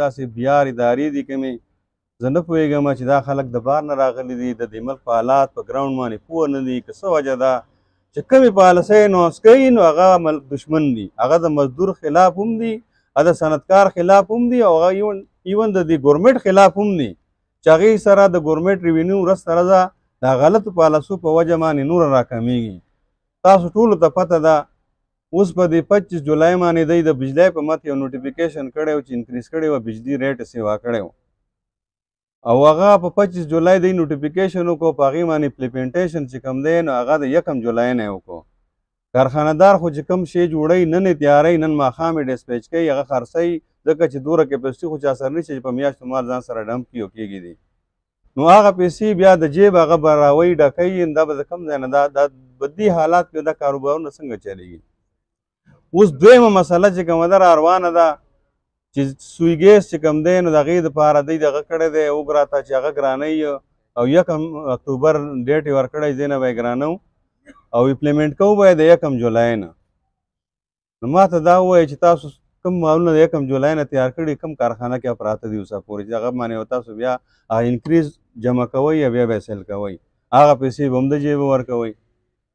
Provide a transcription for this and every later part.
داسې بیار ادارې دي کومې زه نه پوهېږم چې دا خلک د بار نه راغلي دي د دې ملک په حالات په ګراونډ باندې پوه نه دي که څه وجه ده چې کومې پالیسۍ اناونس کوي نو هغه ملک دشمن دي هغه د مزدور خلاف هم دي هغه د صنعتکار خلاف هم دي او هغه ایون د دې ګورمنټ خلاف هم دي چې هغې سره د ګورمنټ ریونیو ورځ تر ورځه د غلطو پالیسو په وجه باندې نوره راکمیږي تاسو ټولو ته پته ده اوس په دې 25 جولای باندې دوی د بجلی په مت یو نوټیفیکیشن کړی و چې انکریز کړی و بجلي ریټ سیوا کړی و او هغه په 25 جولای دوی نوټیفیکیشن وکړو په هغې باندې امپلیمنټیشن چې کوم دی نو هغه د 1 جولای نه یې وکړو کارخانهدار خو چې کوم شی جوړوي نن یې تیاروي نن ماښام یې ډسپیچ کوي هغه خرڅوي ځکه چې دومره کیپسټي خو چا سره نشي چې په میاشتو مال ځان سره ډمپ کړي او کېږي دي نو هغه پیسې بیا د جیب هغه به راوي ډکوي دا به د کوم ځای نه دا بدي حالات کې دا کاروبارونه څنګه چلېږي اوس دویمه مسله چې کومه ده را روانه ده چې سوی ګیس چې کوم دی نو د هغې دپاره دی دغه کړی دی وګوره ته چې هغه ګرانۍ او 1 اکتوبر ډیټ یې ورکړی دی نه به یې ګرانو او امپلیمنټ کوو به یې د 1 جولای نه نو ما ته دا ووایه چې تاسو کوم مالونه د 1 جولای نه تیار کړي کوم کارخانه کې پراته دي اوسه پورې چې هغه باندې تاسو بیا انکریز جمع کوئ یا بیا به سیل کوئ هغه پیسې به هم د جیبه ورکوئ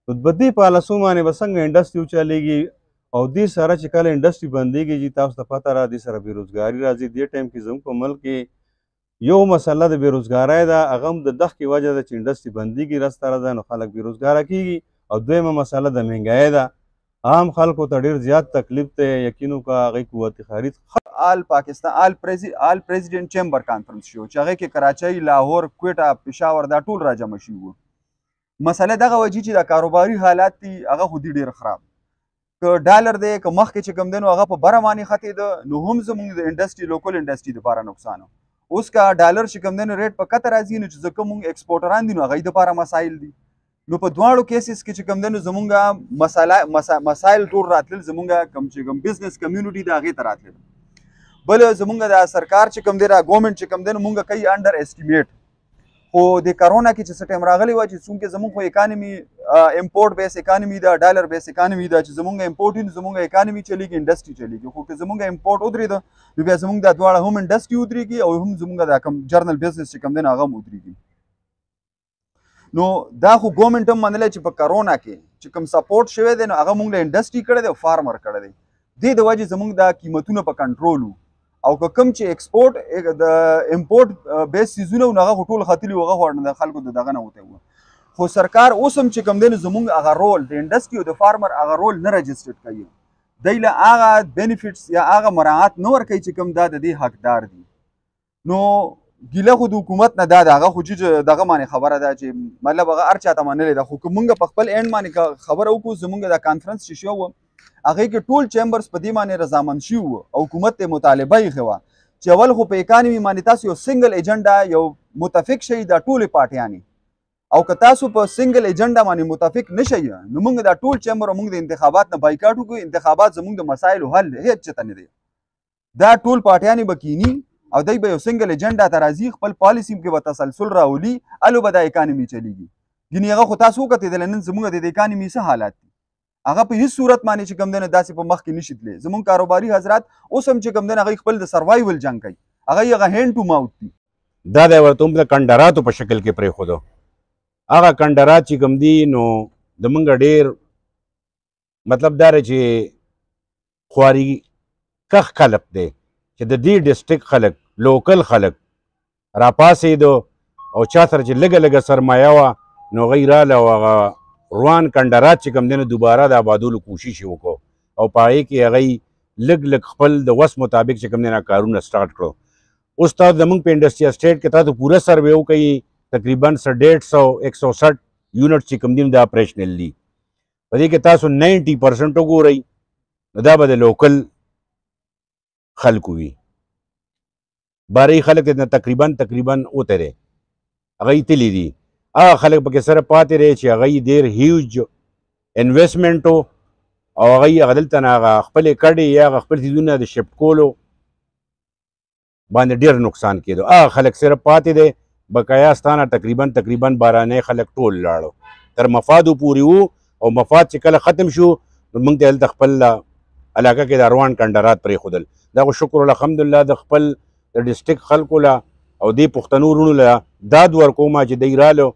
نو په دې پالیسو باندې به څنګه انډسټري وچلېږي او دې سره چې کله انډسټري بندېږي چې تاسو ته پته را دې سره بېروزګاري راځي دې ټایم کې زموږ په ملک کې یو مسله د بېروزګارۍ ده هغه هم د دغې وجه ده چې انډسټري بندېږي ورځ تر ورځه نو خلک بېروزګاره کېږي او دویمه مسله د مهنګایۍ ده عام خلکو ته ډېر زیات تکلیف دی یقین وکړه هغې قوت خرید آل پریزیډنټ چیمبر کانفرنس شو چې هغې کې کراچۍ لاهور کویټه پېښور دا ټول راجمع شوي وو مسله دغه وجې چې د کاروباري حالات دي هغه خو دي ډېر خراب که ډالر دی که مخکې چې کوم دی نو هغه په بره باندې ختېده نو هم زموږ د انډسټري لوکل انډسټري دپاره نقصان اوس که ډالر چې کوم دی نو ریټ په کته راځي نو چې ځکه موږ ایکسپورټران دي نو هغوی دپاره مسایل دي نو په دواړو کیسز کې چې کوم دی نو زموږ مسایل ټول راتلل زموږ کوم چې کوم بزنس کمیونټي د هغې ته راتلل بل زموږ د سرکار چې کوم دی را ګورمنټ چې کوم دی نو موږ کوي انډر اسټیمیټ خو د کرونا کې چې څه ټایم راغلی وه چې څومره زموږ خو اکانمي امپورټ بیس اکانمي ده ډالر بیس اکانمي ده چې زموږ امپورټ وي نو زموږ اکانمي چلیږي انډسټري چلیږي خو که زموږ امپورټ ودرېده نو بیا زموږ دا دواړه هم انډسټري ودرېږي او هم زموږ دا کوم جرنل بزنس چې کوم دی نو هغه هم ودرېږي نو دا خو ګورمنټ هم منلی چې په کرونا کې چې کوم سپورټ شوی دی نو هغه موږ له انډسټري کړی دی او فارمر کړی دی دې د وجې زموږ دا قیمتونه په کنټرول وو او که کوم چې ایکسپورټ د امپورټ بیس سیزونه نو هغه خو ټول ختلي وو هغه خو د خلکو د دغه نه وتی وو خو سرکار اوس هم چې کوم دی نو زموږ هغه رول د انډسټري او د فارمر هغه رول نه رجسټرډ کوي دی له هغه بینیفټس یا هغه مراعات نه ورکوي چې کوم دا د دې حقدار دي نو ګیله خو د حکومت نه دا ده هغه خو چې دغه باندې خبره ده چې مطلب هغه هر چاته منلې ده خو که موږ په خپل اینډ باندې خبره وکړو زموږ دا کانفرنس چې شو هغې کې ټول چیمبرز په دې باندې رضامند شوي وو او حکومت ته مطالبه یې ایښې وه چې اول خو په اکانمي باندې تاسو یو سنګل ایجنډا یو متفق شئ دا ټولې پارټیانې او که تاسو په سنګل ایجنډا باندې متفق نه شئ نو موږ دا ټول چیمبر او موږ د انتخابات نه بایکاټ وکړو انتخابات زموږ د مسایلو حل هیڅ چېرته نه دی دا ټول پارټیانې به کینی او دی به یو سنګل ایجنډا ته راځي خپل پالیسي کې به تسلسل راولي الو به دا اکانمي چلیږي ګینې هغه خو تاسو وکتېدل نن زموږ د اکانمي څه حالات دي هغه په هیڅ صورت باندې چې کوم دی نو داسې په مخ کې نشي تللی زموږ کاروباري حضرات اوس هم چې کوم دی هغوی خپل د سروایول جنګ کوي هغوی هغه هینډ ټو ماوت دي دا دی ورته هم د کنډراتو په شکل کې پرېښودو هغه کنډرات چې کوم دي نو د موږ ډېر مطلب دا دی چې خواري کښ خلک دی چې د دې ډسټرکټ خلک لوکل خلک راپاڅېدو او چا سره چې لږه لږه سرمایه وه نو هغوی راله او هغه روان کنډرات چې کوم دی نو دوباره د آبادولو کوشش یې وکړو او په هغې کې هغوی لږ لږ خپل د وس مطابق چې کوم دی نه کارونه سټارټ کړو اوس تاسو زموږ په انډسټري اسټیټ کې تاسو پوره سروے وکوئ تقریبا 150 یونټ چې کوم دي دا اپریشنل دي په دې کې تاسو 90% وګورئ نو دا به د لوکل خلکو وي باري خلک تقریبا اوته دی هغوی تللی دي هغه خلک پکې سره پاتې رهي چې هغوی ډېر هیوج انویسټمنټ و او هغوی هغه دلته نه هغه خپلې کډې یا هغه خپل څیزونه د شفټ کولو باندې ډېر نقصان کېدو هغه خلک صرف پاتې دی بقایا ستانه تقریبا بارانۍ خلک ټول لاړو تر مفادو پورې وو او مفاد چې کله ختم شو نو موږ ته هلته خپل علاقه کې د روان کنډرات پرېښودل دا خو شکر الحمدلله د خپل د ډسټریکټ خلکو له او دې پښتنو وروڼو له داد ورکوم چې دی رالو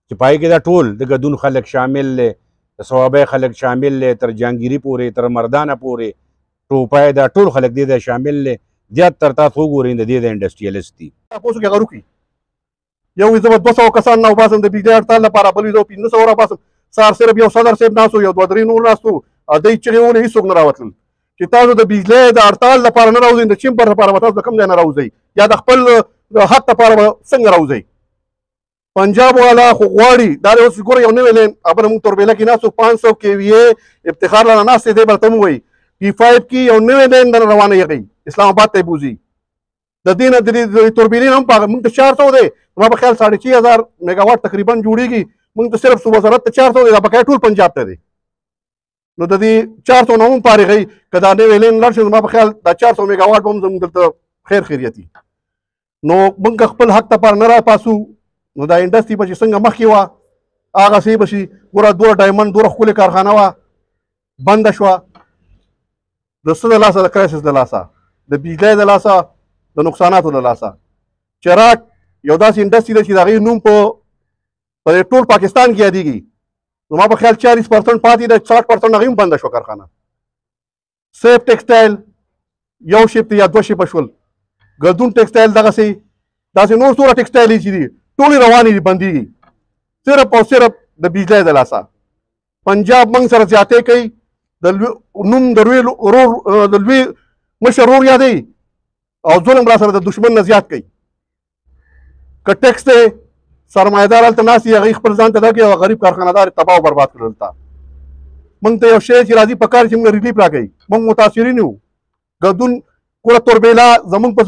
چې پای کې دا ټول د ګدون خلک شامل دی، د صوابۍ خلک شامل دی، تر جهانګیري پورې تر مردانه پورې ټوپای دا ټول خلک دې ته شامل دی. زیات تر تاسو وګورئ د دې د انډسټریالیست دي. تاسو کې غرو کی یو زه 200 کسان نه وباسم د بجلی هړتال لپاره، بل زه 1500 وباسم. سار صرف یو صدر صاحب ناسو، یو 2-3 نور ناستو، دوی چغې ولې هېڅوک نه راوتل چې تاسو د بجلی د هړتال لپاره نه راوځئ، د چیمبر لپاره به تاسو د کوم ځای نه راوځئ یا د خپل حق لپاره به څنګه راوځئ. پنجاب والا خو غواړي دا اوس ګوره یو نوی لین ابل موږ توربېله کې ناستو 500 KVA افتخار لاله ناستې دی بلته مو وایي P5 کې یو نوی لین در روانه یغی اسلام آباد ته بوځي. د دې نه د توربېلې هم په موږ ته 400 دی، زما په خیال 6500 میګاواټ تقریبا جوړېږي. موږ ته صرف صوبه وزارت ته 400 دی، دا بقایا ټول پنجاب ته دی. نو د دې 400 نه هم فارغوي که دا نوی لین لاړ شي، زما په خیال دا 400 میګاواټ به هم زموږ دلته خیر خیریتي. نو موږ خپل حق لپاره نه راپاسو نو دا انډسټري به چې څنګه مخکې وه هغسې به شي. ګوره دوره ډایمنډ دوره ښکلې کارخانه وه بنده شوه، د څه د لاسه، د کرایسس د لاسه، د بجلی د لاسه، د نقصاناتو د لاسه. چراغ یو داسې انډسټري ده چې د هغې نوم په ټول پاکستان کې یادېږي. زما په خیال 40% پاتې ده، 60% هغې هم بنده شوه کارخانه. سیف ټیکسټایل یو شیفت یا 2 شیفته شول، ګردون ټیکسټایل دغسې، داسې نور څومره ټیکسټایل چې دي ټولې روانې دي بندېږي صرف او صرف د بجلی د لاسه. پنجاب موږ سره زیاتې کوي، د نوم د لوی مشر ورور یادوي او ظلم را سره د دشمن نه زیات کوي. که ټیکس دی سرمایهدار هلته ناست دي، هغوی خپل ځان ته دا کوي او غریب کارخانهدار تباه او برباد کړل. دلته موږ ته یو شی چې راځي په کار چې موږ ریلیف راکوي، موږ متاثرین یو. ګردون ګوره توربېله زموږ په